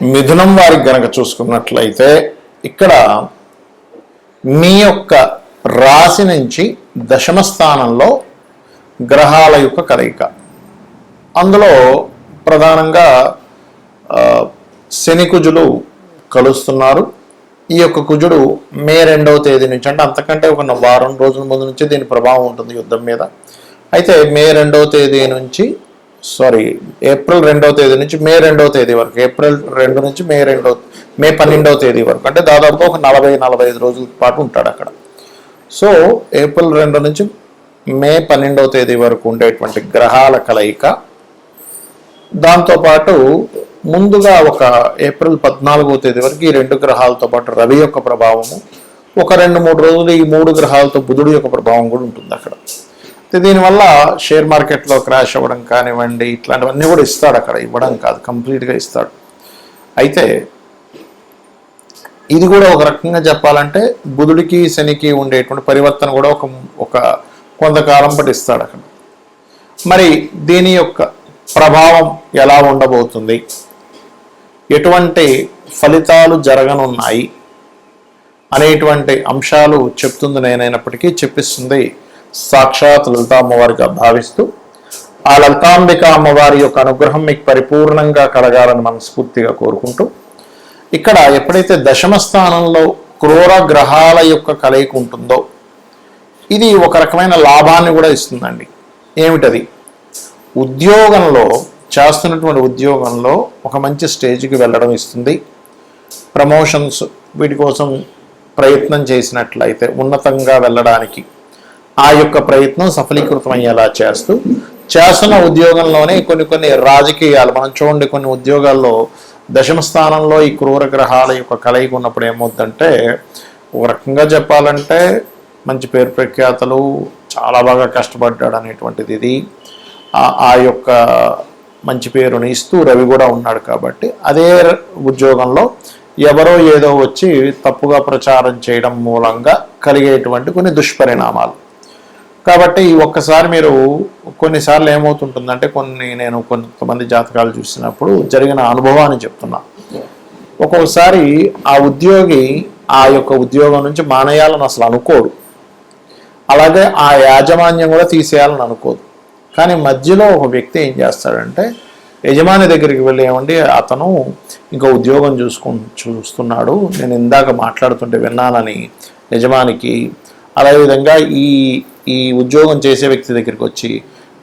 మిథునం వారికి గనక చూసుకున్నట్లయితే ఇక్కడ మీ యొక్క రాశి నుంచి దశమ స్థానంలో గ్రహాల యొక్క కలయిక. అందులో ప్రధానంగా శని కుజులు కలుస్తున్నారు. ఈ యొక్క కుజుడు మే 2వ తేదీ నుంచి, అంటే అంతకంటే ఒక వారం రోజుల ముందు నుంచి దీని ప్రభావం ఉంటుంది యుద్ధం మీద. అయితే మే 2వ తేదీ నుంచి ఏప్రిల్ 2వ తేదీ నుంచి మే 2వ తేదీ వరకు, ఏప్రిల్ 2 నుంచి మే 12వ తేదీ వరకు, అంటే దాదాపుగా ఒక 40-45 రోజుల పాటు ఉంటాడు అక్కడ. సో ఏప్రిల్ 2 నుంచి మే 12వ తేదీ వరకు ఉండేటువంటి గ్రహాల కలయిక. దాంతోపాటు ముందుగా ఒక ఏప్రిల్ 14వ తేదీ వరకు ఈ 2 గ్రహాలతో పాటు రవి యొక్క ప్రభావము, ఒక 2-3 రోజులు ఈ 3 గ్రహాలతో బుధుడు యొక్క ప్రభావం కూడా ఉంటుంది అక్కడ. దీనివల్ల షేర్ మార్కెట్లో క్రాష్ అవ్వడం కానివ్వండి, ఇట్లాంటివన్నీ కూడా ఇస్తాడు అక్కడ. ఇవ్వడం కాదు, కంప్లీట్గా ఇస్తాడు. అయితే ఇది కూడా ఒక రకంగా చెప్పాలంటే బుధుడికి శనికి ఉండేటువంటి పరివర్తన కూడా ఒక కొంతకాలం పాటు ఇస్తాడు అక్కడ. మరి దీని యొక్క ప్రభావం ఎలా ఉండబోతుంది, ఎటువంటి ఫలితాలు జరగనున్నాయి అనేటువంటి అంశాలు చెప్తుంది నేనైనప్పటికీ చెప్పిస్తుంది సాక్షాత్ లలితా అమ్మవారిగా భావిస్తూ, ఆ లలితాంబిక అమ్మవారి యొక్క అనుగ్రహం మీకు పరిపూర్ణంగా కలగాలని మనస్ఫూర్తిగా కోరుకుంటూ, ఇక్కడ ఎప్పుడైతే దశమ స్థానంలో క్రూర గ్రహాల యొక్క కలయిక ఉంటుందో ఇది ఒక రకమైన లాభాన్ని కూడా ఇస్తుందండి. ఏమిటది? ఉద్యోగంలో చేస్తున్నటువంటి ఉద్యోగంలో ఒక మంచి స్టేజ్కి వెళ్ళడం ఇస్తుంది. ప్రమోషన్స్ వీటి కోసం ప్రయత్నం చేసినట్లయితే ఉన్నతంగా వెళ్ళడానికి ఆ యొక్క ప్రయత్నం సఫలీకృతమయ్యేలా చేస్తున్న ఉద్యోగంలోనే కొన్ని రాజకీయాలు మనం చూడండి. కొన్ని ఉద్యోగాల్లో దశమ స్థానంలో ఈ క్రూర గ్రహాల యొక్క కలయిక ఉన్నప్పుడు ఏమవుతుందంటే, ఒక రకంగా చెప్పాలంటే మంచి పేరు ప్రఖ్యాతలు, చాలా బాగా కష్టపడ్డాడు అనేటువంటిది ఇది ఆ యొక్క మంచి పేరుని ఇస్తూ రవి కూడా ఉన్నాడు కాబట్టి అదే ఉద్యోగంలో ఎవరో ఏదో వచ్చి తప్పుగా ప్రచారం చేయడం మూలంగా కలిగేటువంటి కొన్ని దుష్పరిణామాలు. కాబట్టి ఒక్కసారి మీరు కొన్నిసార్లు ఏమవుతుంటుందంటే, నేను కొంతమంది జాతకాలు చూసినప్పుడు జరిగిన అనుభవాన్ని చెప్తున్నా. ఒక్కొక్కసారి ఆ ఉద్యోగి ఆ యొక్క ఉద్యోగం నుంచి మానేయాలని అసలు అనుకోడు, అలాగే ఆ యాజమాన్యం కూడా తీసేయాలని అనుకోదు. కానీ మధ్యలో ఒక వ్యక్తి ఏం చేస్తాడంటే, యజమాని దగ్గరికి వెళ్ళి ఏమండి అతను ఇంకా ఉద్యోగం చూస్తున్నాడు, నేను ఇందాక మాట్లాడుతుంటే విన్నానని యజమానికి, అదేవిధంగా ఈ ఉద్యోగం చేసే వ్యక్తి దగ్గరికి వచ్చి,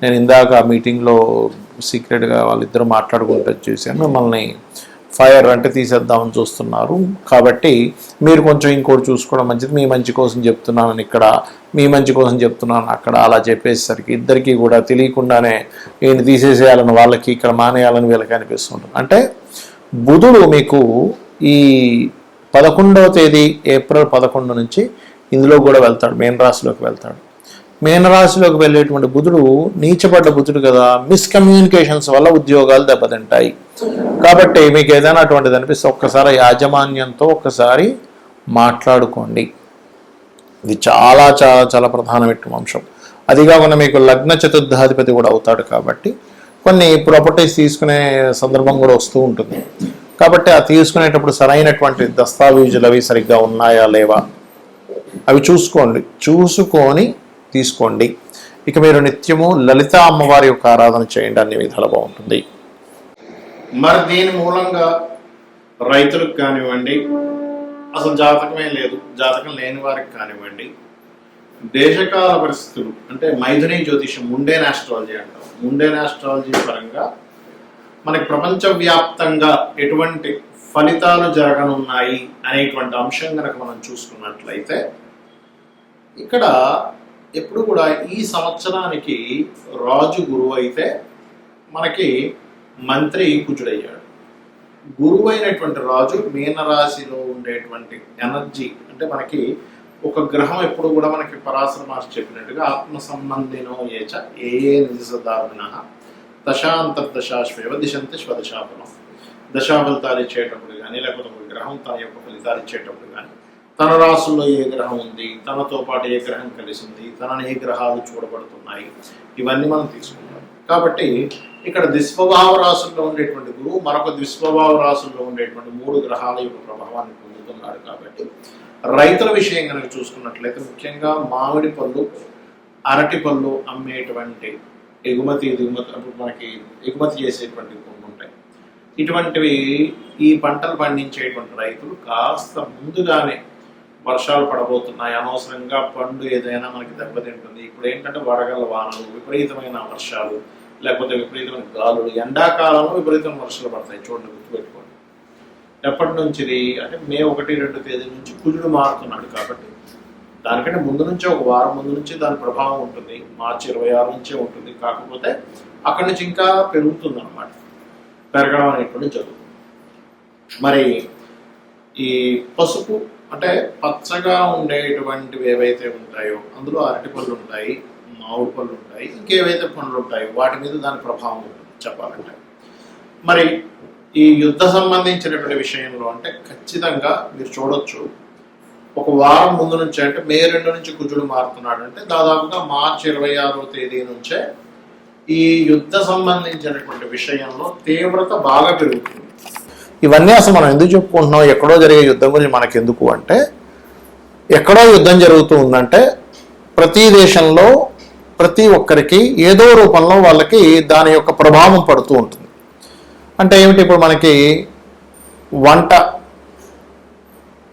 నేను ఇందాక మీటింగ్లో సీక్రెట్గా వాళ్ళిద్దరూ మాట్లాడుకుంటూ చూశాను, మిమ్మల్ని ఫైర్ అంటే తీసేద్దామని చూస్తున్నారు, కాబట్టి మీరు కొంచెం ఇంకోటి చూసుకోవడం మంచిది, మీ మంచి కోసం చెప్తున్నానని ఇక్కడ, మీ మంచి కోసం చెప్తున్నాను అక్కడ, అలా చెప్పేసరికి ఇద్దరికీ కూడా తెలియకుండానే ఈయన తీసేసేయాలని వాళ్ళకి, ఇక్కడ మానేయాలని వీళ్ళకి అనిపిస్తుంటుంది. అంటే బుధుడు మీకు ఈ 11వ తేదీ ఏప్రిల్ 11 నుంచి ఇందులో కూడా వెళ్తాడు, మీనరాశిలోకి వెళ్తాడు. మీనరాశిలోకి వెళ్ళేటువంటి బుధుడు నీచపడ్డ బుధుడు కదా, మిస్కమ్యూనికేషన్స్ వల్ల ఉద్యోగాలు దెబ్బతింటాయి. కాబట్టి మీకు ఏదైనా అటువంటిది అనిపిస్తే ఒక్కసారి యాజమాన్యంతో ఒక్కసారి మాట్లాడుకోండి. ఇది చాలా చాలా చాలా ప్రధానమైన అంశం. అది కాకుండా మీకు లగ్న చతుర్థాధిపతి కూడా అవుతాడు కాబట్టి కొన్ని ప్రాపర్టీస్ తీసుకునే సందర్భం కూడా వస్తూ ఉంటుంది. కాబట్టి ఆ తీసుకునేటప్పుడు సరైనటువంటి దస్తావేజులు అవి సరిగ్గా ఉన్నాయా లేవా అవి చూసుకొని తీసుకోండి. ఇక మీరు నిత్యము లలిత అమ్మవారి యొక్క ఆరాధన చేయండి, అన్ని విధాలు బాగుంటుంది. మరి దీని మూలంగా రైతులకు కానివ్వండి, అసలు జాతకమే లేదు, జాతకం లేని వారికి కానివ్వండి, దేశకాల పరిస్థితులు అంటే మైథుని జ్యోతిషం, ముండేన్ ఆస్ట్రాలజీ అంటాం, ముండేన్ ఆస్ట్రాలజీ పరంగా మనకి ప్రపంచవ్యాప్తంగా ఎటువంటి ఫలితాలు జరగనున్నాయి అనేటువంటి అంశం కనుక మనం చూసుకున్నట్లయితే, ఇక్కడ ఎప్పుడు కూడా ఈ సంవత్సరానికి రాజు గురువు అయితే మనకి మంత్రి కుజుడయ్యాడు. గురువు అయినటువంటి రాజు మీనరాశిలో ఉండేటువంటి ఎనర్జీ, అంటే మనకి ఒక గ్రహం ఎప్పుడు కూడా మనకి పరాశర మాస్టర్ చెప్పినట్టుగా ఆత్మ సంబంధినో ఏచ ఏ నిజదారుణ దశాంతర్దశాశ్వేవ దిశంతి స్వదశాఫలం. దశా ఫలితాలు ఇచ్చేటప్పుడు కానీ, లేకపోతే ఒక గ్రహం తన యొక్క ఫలితాలు ఇచ్చేటప్పుడు కానీ, తన రాశుల్లో ఏ గ్రహం ఉంది, తనతో పాటు ఏ గ్రహం కలిసి ఉంది, తనని ఏ గ్రహాలు చూడబడుతున్నాయి, ఇవన్నీ మనం తీసుకుంటాం. కాబట్టి ఇక్కడ దుష్ప్రభావ రాశుల్లో ఉండేటువంటి గురువు మరొక దుష్ప్రభావ రాశుల్లో ఉండేటువంటి 3 గ్రహాల యొక్క ప్రభావాన్ని పొందుతున్నాడు. కాబట్టి రైతుల విషయం కనుక చూసుకున్నట్లయితే ముఖ్యంగా మామిడి పళ్ళు, అరటి పళ్ళు అమ్మేటువంటి ఎగుమతి మనకి ఎగుమతి చేసేటువంటి కొన్ని ఉంటాయి. ఇటువంటివి ఈ పంటలు పండించేటువంటి రైతులు కాస్త ముందుగానే వర్షాలు పడబోతున్నాయి, అనవసరంగా పండు ఏదైనా మనకి దెబ్బతింటుంది. ఇప్పుడు ఏంటంటే వడగళ్ళ వానలు, విపరీతమైన వర్షాలు, లేకపోతే విపరీతమైన గాలులు, ఎండాకాలంలో విపరీతమైన వర్షాలు పడతాయి. చూడండి, గుర్తుపెట్టుకోండి. ఎప్పటి నుంచి ఇది అంటే మే 1-2 తేదీ నుంచి కుజుడు మారుతున్నాడు. కాబట్టి దానికంటే ముందు నుంచి ఒక వారం ముందు నుంచి దాని ప్రభావం ఉంటుంది. మార్చి 26 నుంచే ఉంటుంది. కాకపోతే అక్కడి నుంచి ఇంకా పెరుగుతుంది అన్నమాట. పెరగడం అనేటువంటి జరుగుతుంది. మరి ఈ పసుపు అంటే పచ్చగా ఉండేటువంటివి ఏవైతే ఉంటాయో అందులో అరటి పళ్ళు ఉంటాయి, మామిడి పళ్ళు ఉంటాయి, ఇంకేవైతే పండ్లు ఉంటాయో వాటి మీద దాని ప్రభావం ఉంటుంది చెప్పాలంటే. మరి ఈ యుద్ధ సంబంధించినటువంటి విషయంలో అంటే ఖచ్చితంగా మీరు చూడొచ్చు, ఒక వారం ముందు నుంచి అంటే మే 2 నుంచి కుజుడు మారుతున్నాడు అంటే దాదాపుగా మార్చి 26వ తేదీ నుంచే ఈ యుద్ధ సంబంధించినటువంటి విషయంలో తీవ్రత బాగా పెరుగుతుంది. ఇవన్నీ అసలు మనం ఎందుకు చెప్పుకుంటున్నాం, ఎక్కడో జరిగే యుద్ధం గురించి మనకెందుకు అంటే, ఎక్కడో యుద్ధం జరుగుతూ ఉందంటే ప్రతి దేశంలో ప్రతి ఒక్కరికి ఏదో రూపంలో వాళ్ళకి దాని యొక్క ప్రభావం పడుతూ ఉంటుంది. అంటే ఏమిటి, ఇప్పుడు మనకి వంట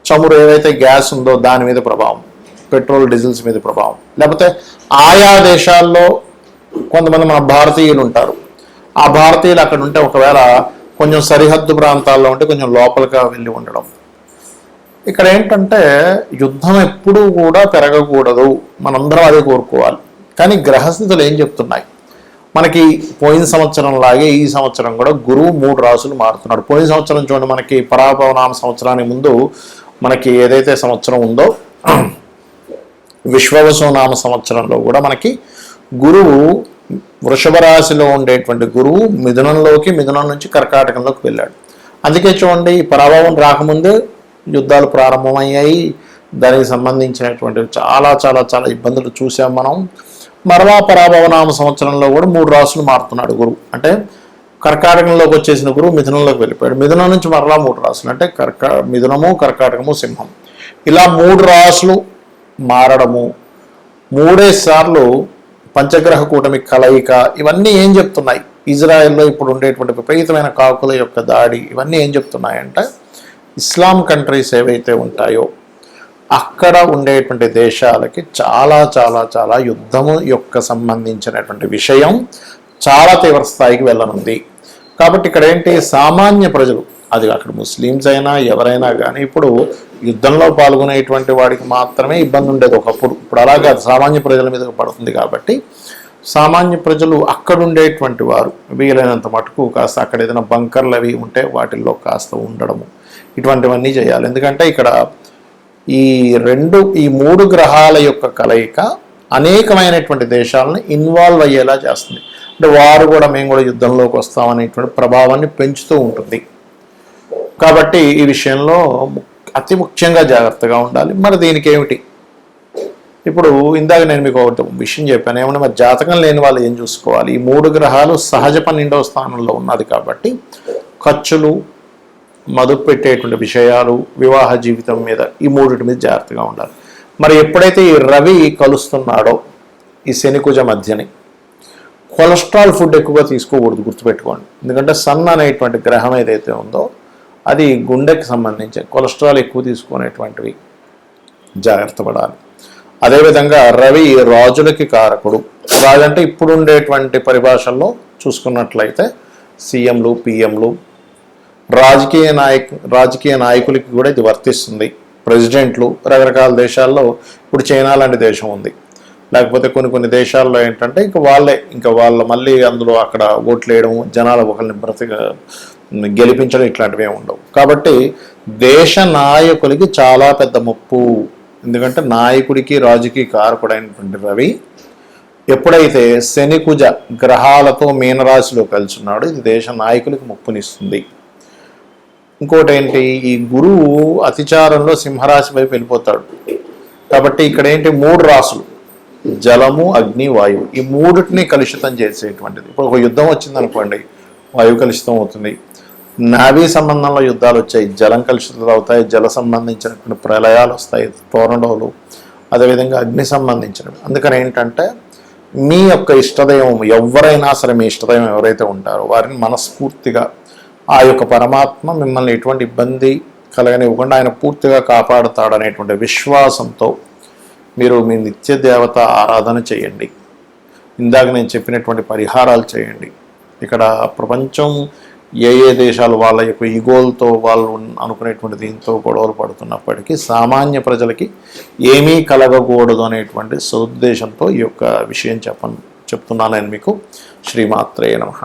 చమురు ఏదైతే గ్యాస్ ఉందో దాని మీద ప్రభావం, పెట్రోల్ డీజిల్స్ మీద ప్రభావం, లేకపోతే ఆయా దేశాల్లో కొంతమంది మన భారతీయులు ఉంటారు. ఆ భారతీయులు అక్కడ ఉంటే ఒకవేళ కొంచెం సరిహద్దు ప్రాంతాల్లో ఉంటే కొంచెం లోపలిగా వెళ్ళి ఉండడం. ఇక్కడ ఏంటంటే యుద్ధం ఎప్పుడూ కూడా పెరగకూడదు, మనందరం అదే కోరుకోవాలి. కానీ గ్రహస్థితులు ఏం చెప్తున్నాయి మనకి, పోయిన సంవత్సరం లాగే ఈ సంవత్సరం కూడా గురువు 3 రాసులు మారుతున్నాడు. పోయిన సంవత్సరం చూడండి, మనకి పరాభవనామ సంవత్సరానికి ముందు మనకి ఏదైతే సంవత్సరం ఉందో విశ్వవసునామ సంవత్సరంలో కూడా మనకి గురువు వృషభ రాశిలో ఉండేటువంటి గురువు మిథునం నుంచి కర్కాటకంలోకి వెళ్ళాడు. అందుకే చూడండి, ఈ పరాభవం రాకముందే యుద్ధాలు ప్రారంభమయ్యాయి. దానికి సంబంధించినటువంటి చాలా చాలా చాలా ఇబ్బందులు చూసాం మనం. మరలా పరాభవనామ సంవత్సరంలో కూడా 3 రాసులు మారుతున్నాడు గురువు. అంటే కర్కాటకంలోకి వచ్చేసిన గురువు మిథునంలోకి వెళ్ళిపోయాడు. మిథునం నుంచి మరలా 3 రాసులు అంటే మిథునము, కర్కాటకము, సింహం, ఇలా 3 రాసులు మారడము, 3 సార్లు పంచగ్రహ కూటమి కలయిక, ఇవన్నీ ఏం చెప్తున్నాయి, ఇజ్రాయెల్లో ఇప్పుడు ఉండేటువంటి విపరీతమైన కాకుల యొక్క దాడి, ఇవన్నీ ఏం చెప్తున్నాయంటే ఇస్లాం కంట్రీస్ ఏవైతే ఉంటాయో అక్కడ ఉండేటువంటి దేశాలకి చాలా చాలా చాలా యుద్ధము యొక్క సంబంధించినటువంటి విషయం చాలా తీవ్ర స్థాయికి వెళ్ళనుంది. కాబట్టి ఇక్కడ ఏంటి, సామాన్య ప్రజలు, అది అక్కడ ముస్లిమ్స్ అయినా ఎవరైనా కానీ ఇప్పుడు యుద్ధంలో పాల్గొనేటువంటి వాడికి మాత్రమే ఇబ్బంది ఉండేది ఒకప్పుడు. ఇప్పుడు అలాగా సామాన్య ప్రజల మీద పడుతుంది. కాబట్టి సామాన్య ప్రజలు అక్కడ ఉండేటువంటి వారు వీలైనంత మటుకు కాస్త అక్కడ ఏదైనా బంకర్లు అవి ఉంటే వాటిల్లో కాస్త ఉండడము, ఇటువంటివన్నీ చేయాలి. ఎందుకంటే ఇక్కడ ఈ 3 గ్రహాల యొక్క కలయిక అనేకమైనటువంటి దేశాలను ఇన్వాల్వ్ అయ్యేలా చేస్తుంది. అంటే వారు కూడా మేము కూడా యుద్ధంలోకి వస్తామనేటువంటి ప్రభావాన్ని పెంచుతూ ఉంటుంది. కాబట్టి ఈ విషయంలో అతి ముఖ్యంగా జాగ్రత్తగా ఉండాలి. మరి దీనికి ఏమిటి, ఇప్పుడు ఇందాక నేను మీకు ఒక విషయం చెప్పాను, ఏమన్నా మరి జాతకం లేని వాళ్ళు ఏం చూసుకోవాలి. ఈ 3 గ్రహాలు సహజ 12వ స్థానంలో ఉన్నది కాబట్టి ఖర్చులు, మదుపు పెట్టేటువంటి విషయాలు, వివాహ జీవితం మీద ఈ 3 మీద జాగ్రత్తగా ఉండాలి. మరి ఎప్పుడైతే ఈ రవి కలుస్తున్నాడో ఈ శనికుజ మధ్యని, కొలెస్ట్రాల్ ఫుడ్ ఎక్కువగా తీసుకోకూడదు, గుర్తుపెట్టుకోండి. ఎందుకంటే సన్ అనేటువంటి గ్రహం ఏదైతే ఉందో అది గుండెకి సంబంధించి కొలెస్ట్రాల్ ఎక్కువ తీసుకునేటువంటివి జాగ్రత్త పడాలి. అదేవిధంగా రవి రాజులకి కారకుడు. రాజు అంటే ఇప్పుడు ఉండేటువంటి పరిభాషల్లో చూసుకున్నట్లయితే సీఎంలు, పిఎంలు, రాజకీయ నాయకులకి కూడా ఇది వర్తిస్తుంది. ప్రెసిడెంట్లు, రకరకాల దేశాల్లో ఇప్పుడు చైనా లాంటి దేశం ఉంది, లేకపోతే కొన్ని దేశాల్లో ఏంటంటే ఇంకా వాళ్ళ మళ్ళీ అందులో అక్కడ ఓట్లు వేయడం, జనాలు ఒకరిని గెలిపించడం ఇట్లాంటివి ఉండవు. కాబట్టి దేశ నాయకులకి చాలా పెద్ద ముప్పు. ఎందుకంటే నాయకుడికి రాజుకి కారకుడైనటువంటి రవి ఎప్పుడైతే శని కుజ గ్రహాలతో మీనరాశిలో కలిసిన్నాడో ఇది దేశ నాయకులకి ముప్పునిస్తుంది. ఇంకోటి ఏంటి, ఈ గురువు అతిచారంలో సింహరాశి వైపు వెళ్ళిపోతాడు. కాబట్టి ఇక్కడ ఏంటి, 3 రాసులు జలము, అగ్ని, వాయువు, ఈ మూడిటిని కలుషితం చేసేటువంటిది. ఇప్పుడు ఒక యుద్ధం వచ్చిందనుకోండి, వాయువు కలుషితం అవుతుంది. నావీ సంబంధంలో యుద్ధాలు వచ్చాయి, జలం కలుషితం అవుతాయి, జల సంబంధించినటువంటి ప్రళయాలు వస్తాయి, టోర్నడోలు, అదేవిధంగా అగ్ని సంబంధించినవి. అందుకని ఏంటంటే మీ యొక్క ఇష్టదైవం ఎవరైనా సరే, మీ ఇష్టదైవం ఎవరైతే ఉంటారో వారిని మనస్ఫూర్తిగా ఆ యొక్క పరమాత్మ మిమ్మల్ని ఎటువంటి ఇబ్బంది కలగనివ్వకుండా ఆయన పూర్తిగా కాపాడుతాడనేటువంటి విశ్వాసంతో మీరు మీ నిత్య దేవత ఆరాధన చేయండి. ఇందాక నేను చెప్పినటువంటి పరిహారాలు చేయండి. ఇక్కడ ప్రపంచం ఏ దేశాలు వాళ్ళ యొక్క ఈగోలతో వాళ్ళు అనుకునేటువంటి దీంతో గొడవలు పడుతున్నప్పటికీ సామాన్య ప్రజలకి ఏమీ కలగకూడదు అనేటువంటి సదుద్దేశంతో ఈ యొక్క విషయం చెప్తున్నాను నేను మీకు. శ్రీమాత్రే నమః.